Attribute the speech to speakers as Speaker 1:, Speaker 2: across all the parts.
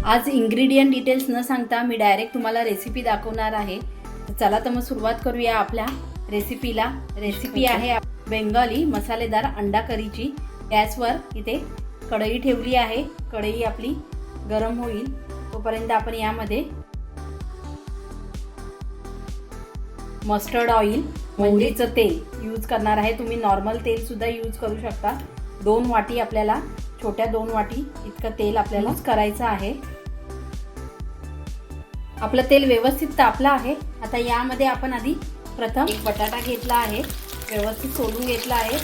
Speaker 1: आज ingredient details न सांगता मी डायरेक्ट तुम्हाला रेसिपी दाखवणार आहे। चला तर मग सुरुवात करूया आपल्या रेसिपीला। रेसिपी आहे बेंगाली मसालेदार अंडा करीची। गॅसवर इथे कढई ठेवली आहे। कढई आपली गरम होईल तोपर्यंत आपण यामध्ये मस्टर्ड ऑइल मोहरीचं तेल यूज करणार आहे। तुम्ही नॉर्मल तेल सुद्धा यूज करू शकता। 2 वाटी आपल्याला छोट्या 2 वाटी इतकं तेल आपल्याला करायचं आहे। आपलं तेल व्यवस्थित तापलं आहे। आता यामध्ये आपण आधी प्रथम एक बटाटा घेतला आहे, व्यवस्थित सोलून घेतला आहे।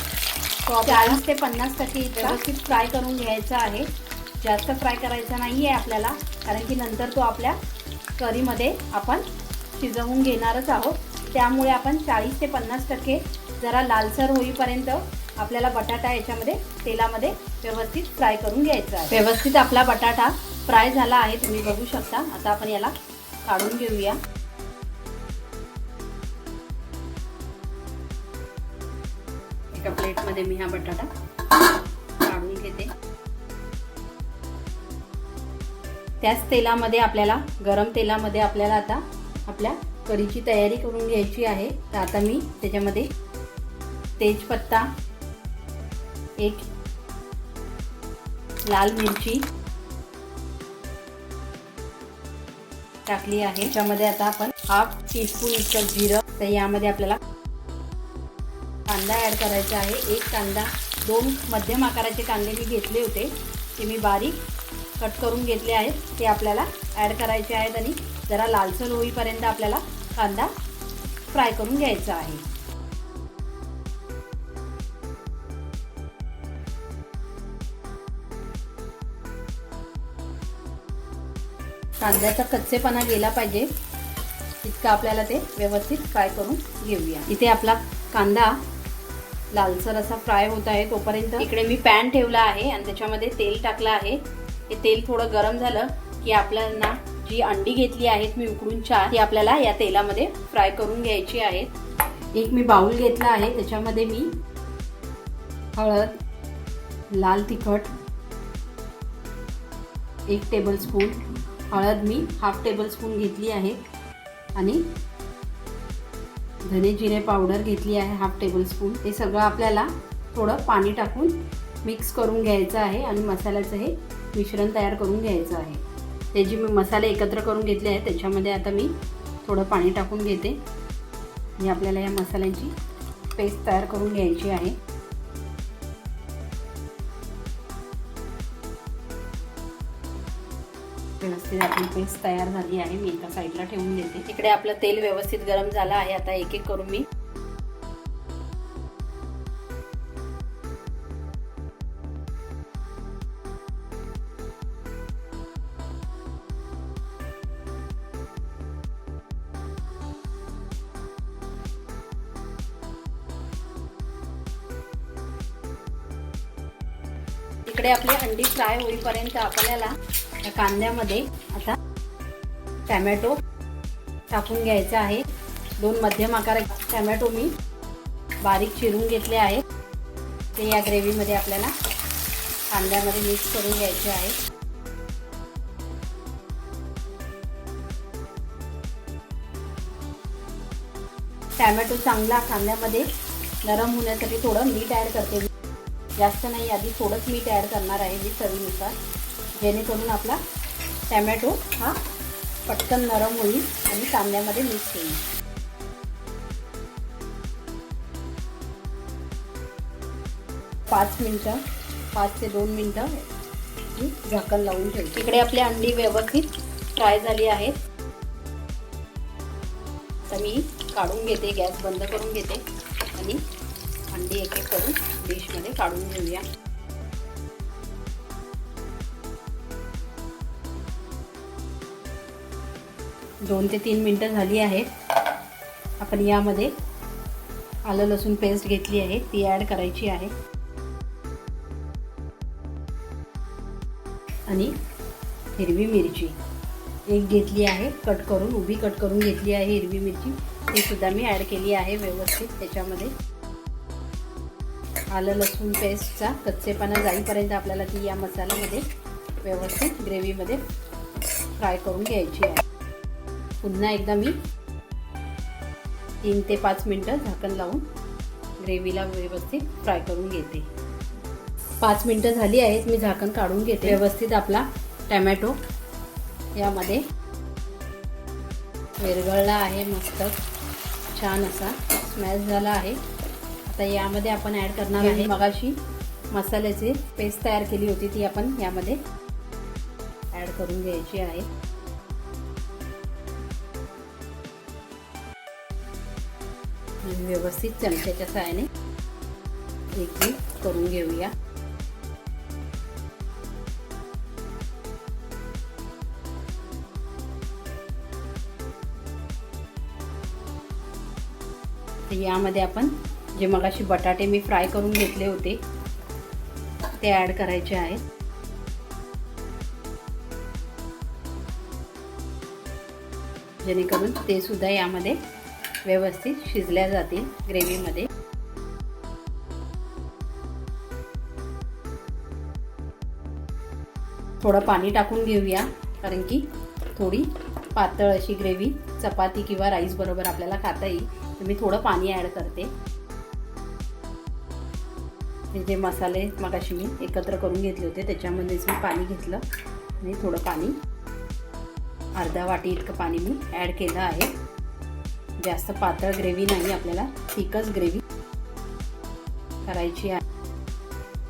Speaker 1: 40 ते 50% व्यवस्थित फ्राय करून घ्यायचा आहे। जास्त फ्राय करायचा नाही आहे आपल्याला, कारण की नंतर तो आपल्या करीमध्ये आपण शिजवून घेणारच आहोत। त्यामुळे आपण 40 ते 50% जरा लालसर होईपर्यंत आपल्याला बटाटा याच्यामध्ये तेलामध्ये व्यवस्थित फ्राय करून घ्यायचा आहे। व्यवस्थित आपला बटाटा फ्राय झाला आहे, तुम्ही बघू शकता। आता आपण याला काढून घेऊया। एका प्लेटमध्ये मी हा बटाटा काढून घेते। त्याच तेलामध्ये आपल्याला गरम तेलामध्ये आपल्याला आता आपल्या कढीची तयारी करून घ्यायची आहे। तर आता मी त्याच्यामध्ये तेजपत्ता, एक लाल मिरची टाकली आहे। त्याच्यामध्ये आता आपण हाफ टीस्पून इतकं जिरं, तर यामध्ये आपल्याला कांदा ॲड करायचा आहे। एक कांदा, 2 मध्यम आकाराचे कांदे मी घेतले होते, ते मी बारीक कट करून घेतले आहेत। ते आपल्याला ॲड करायचे आहेत आणि जरा लालसर होईपर्यंत आपल्याला कांदा फ्राय करून घ्यायचा आहे। कांद्याचा कच्चेपणा गेला पाहिजे इतका आपल्याला ते व्यवस्थित फ्राय करून घेऊया। इथे आपला कांदा लालसर असा फ्राय होत आहे तोपर्यंत इकडे मी पॅन ठेवला आहे आणि त्याच्यामध्ये तेल टाकलं आहे। हे तेल थोडं गरम झालं की आपल्याला जी अंडी घेतली आहेत मी उकडून 4, ती आपल्याला या तेलामध्ये फ्राय करून घ्यायची आहेत। एक मी बाउल घेतला आहे, त्याच्यामध्ये मी हळद, लाल तिखट 1 टेबलस्पून, हळद मी हाफ टेबलस्पून घेतली आहे आणि धने जिरे पावडर घेतली आहे हाफ टेबलस्पून। हे सगळं आपल्याला थोडं पाणी टाकून मिक्स करून घ्यायचं आहे आणि मसाल्याचं हे मिश्रण तयार करून घ्यायचं आहे। ते जे मी मसाले एकत्र करून घेतले आहेत त्याच्यामध्ये आता मी थोडं पाणी टाकून घेते। ही आपल्याला या मसाल्याची पेस्ट तयार करून घ्यायची आहे। व्यवस्थित आपली पेस्ट तयार झाली आहे, मी एका साईडला ठेवून देते। तिकडे आपलं तेल व्यवस्थित गरम झालं आहे। आता एक एक करून मी इकडे आपली अंडी फ्राय होईपर्यंत आपल्याला या कांद्यामध्ये आता टोमॅटो टाकून घ्यायचा आहे। 2 मध्यम आकाराचे टोमॅटो मी बारीक चिरून घेतले आहेत, ते या ग्रेव्हीमध्ये आपल्याला कांद्यामध्ये मिक्स करून घ्यायचे आहे। टोमॅटो चांगला कांद्यामध्ये नरम होण्यासाठी थोडं मीठ ॲड करते, जास्त नाही, आधी थोडंच मीठ ॲड करणार आहे मी चवीनुसार, जेणेकरून आपला टोमॅटो हा पटकन नरम होईल आणि कांद्यामध्ये मिक्स होईल। 5 ते 2 मिनिटं मी झाकण लावून ठेवते। इकडे आपली अंडी व्यवस्थित फ्राय झाली आहेत। तर मी काढून घेते, गॅस बंद करून घेते आणि अंडी एक एक करून डिशमध्ये काढून घेऊया। दोन ते 3 मिनिटं झाली आहेत। आपण यामध्ये आलं लसूण पेस्ट घेतली आहे, ती ॲड करायची आहे आणि हिरवी मिरची एक घेतली आहे कट करून, उभी कट करून घेतली आहे हिरवी मिरची, ती सुद्धा मी ॲड केली आहे व्यवस्थित। त्याच्यामध्ये आलं लसूण पेस्टचा कच्चेपणा जाईपर्यंत आपल्याला ती या मसाल्यामध्ये व्यवस्थित ग्रेव्हीमध्ये फ्राय करून घ्यायची आहे. पुन्हा एकदा मी 3 ते 5 मिनटं झाकण लावून ग्रेव्हीला व्यवस्थित फ्राय करून घेते. 5 मिनटं झाली आहेत. मी झाकण काढून घेते. व्यवस्थित आपला टमॅटो यामध्ये विरघळला आहे. मस्त छान असा स्मॅश झाला आहे. आता यामध्ये आपण ॲड करणार आहे मगाशी मसाल्याची पेस्ट तयार केली होती, ती आपण यामध्ये ॲड करून घ्यायची आहे. व्यवस्थित चमच्याच्या सहाय्याने एकजीव करून घेऊया. यामध्ये आपण जे मगाशी बटाटे मी फ्राय करून घेतले होते ते ॲड करायचे आहेत. जेणेकरून ते सुद्धा यामध्ये व्यवस्थित शिजल्या जातील ग्रेव्हीमध्ये. थोडं पाणी टाकून घेऊया, कारण की थोडी पातळ अशी ग्रेव्ही चपाती किंवा राईस बरोबर आपल्याला खाता येईल. तर मी थोडं पाणी ॲड करते. हे जे मसाले मगाशी मी एकत्र करून घेतले होते त्याच्यामध्येच मी पाणी घेतलं आणि थोडं पाणी अर्धा वाटी इतकं पाणी मी ॲड केलं आहे. जास्त पातळ ग्रेव्ही नाही, आपल्याला थिकच ग्रेव्ही करायची आहे.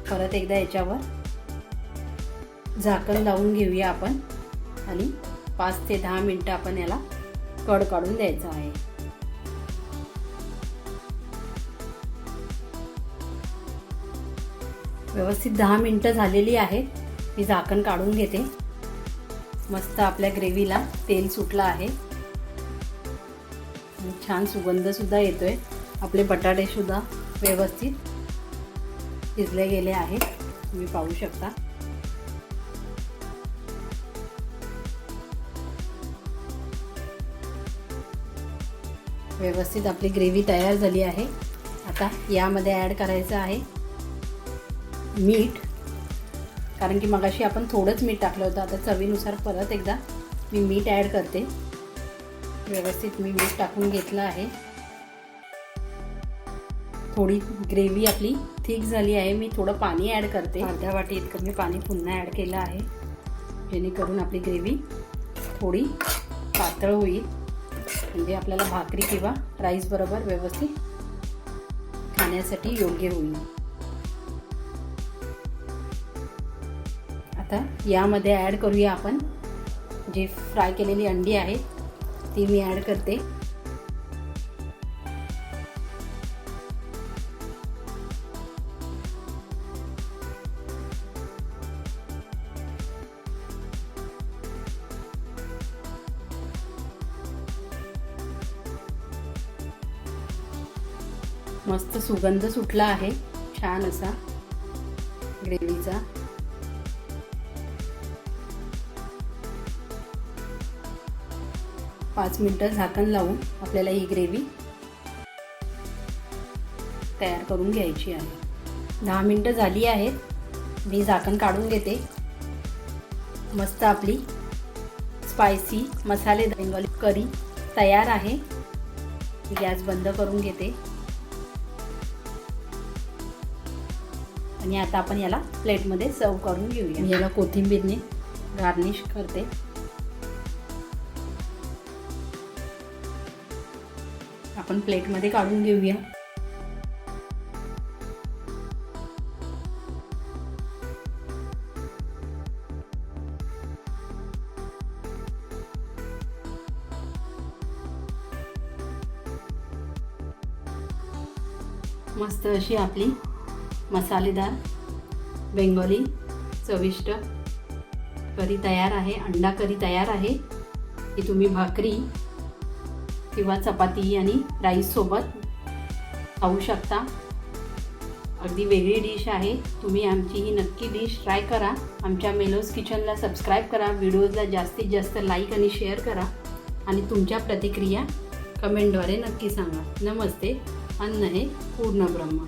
Speaker 1: परत एकदा याच्यावर झाकण लावून घेऊया आपण आणि 5 ते 10 मिनटं आपण याला कड काढून द्यायचं आहे. व्यवस्थित 10 मिनटं झालेली आहेत. मी झाकण काढून घेते. मस्त आपल्या ग्रेव्हीला तेल सुटलं आहे. छान सुगंध सुद्धा येतोय. आपले बटाटे सुद्धा व्यवस्थित शिजले गेले आहेत, तुम्ही पाहू शकता. व्यवस्थित आपली ग्रेव्ही तयार झाली आहे. आता यामध्ये ॲड करायचं आहे मीठ, कारण की मगाशी आपण थोडंच मीठ टाकलं होतं. आता चवीनुसार परत एकदा मी मीठ ॲड करते. व्यवस्थित मी मीठ टाकून घेतलं आहे. थोडी ग्रेव्ही आपली थिक झाली आहे. मी थोडं पाणी ॲड करते. अर्ध्या वाटी इतकं मी पाणी पुन्हा ॲड केलं आहे, जेणेकरून आपली ग्रेव्ही थोडी पातळ होईल. म्हणजे आपल्याला भाकरी किंवा राईस बरोबर व्यवस्थित खाण्यासाठी योग्य होईल. आता यामध्ये ॲड करूया आपण जी फ्राय केलेली अंडी आहेत, ती मी ॲड करते. मस्त सुगंध सुटला आहे छान असा ग्रेव्हीचा. पाच मिनिटं झाकण लावून आपल्याला ही ग्रेव्ही तयार करून घ्यायची आहे. 10 मिनिटं झाली आहेत. मी झाकण काढून घेते. मस्त आपली स्पायसी मसालेदार बेंगॉली करी तयार आहे. गॅस बंद करून घेते आणि आता आपण याला प्लेटमध्ये सर्व करून घेऊया. याला कोथिंबीरने गार्निश करते. आपण प्लेटमध्ये काढून घेऊया. मस्त अशी आपली मसालेदार बेंगॉली चविष्ट करी तयार आहे. अंडा करी तयार आहे. ही तुम्ही भाकरी किंवा चपाती आणि राईस सोबत खाऊ शकता. अगदी वेगळी डिश आहे. तुम्ही आमची ही नक्की डिश ट्राय करा. आमच्या मेलोज किचनला सबस्क्राईब करा. व्हिडिओजला जास्तीत जास्त लाईक आणि शेअर करा आणि तुमच्या प्रतिक्रिया कमेंटद्वारे नक्की सांगा. नमस्ते. अन्न हे पूर्ण ब्रह्म.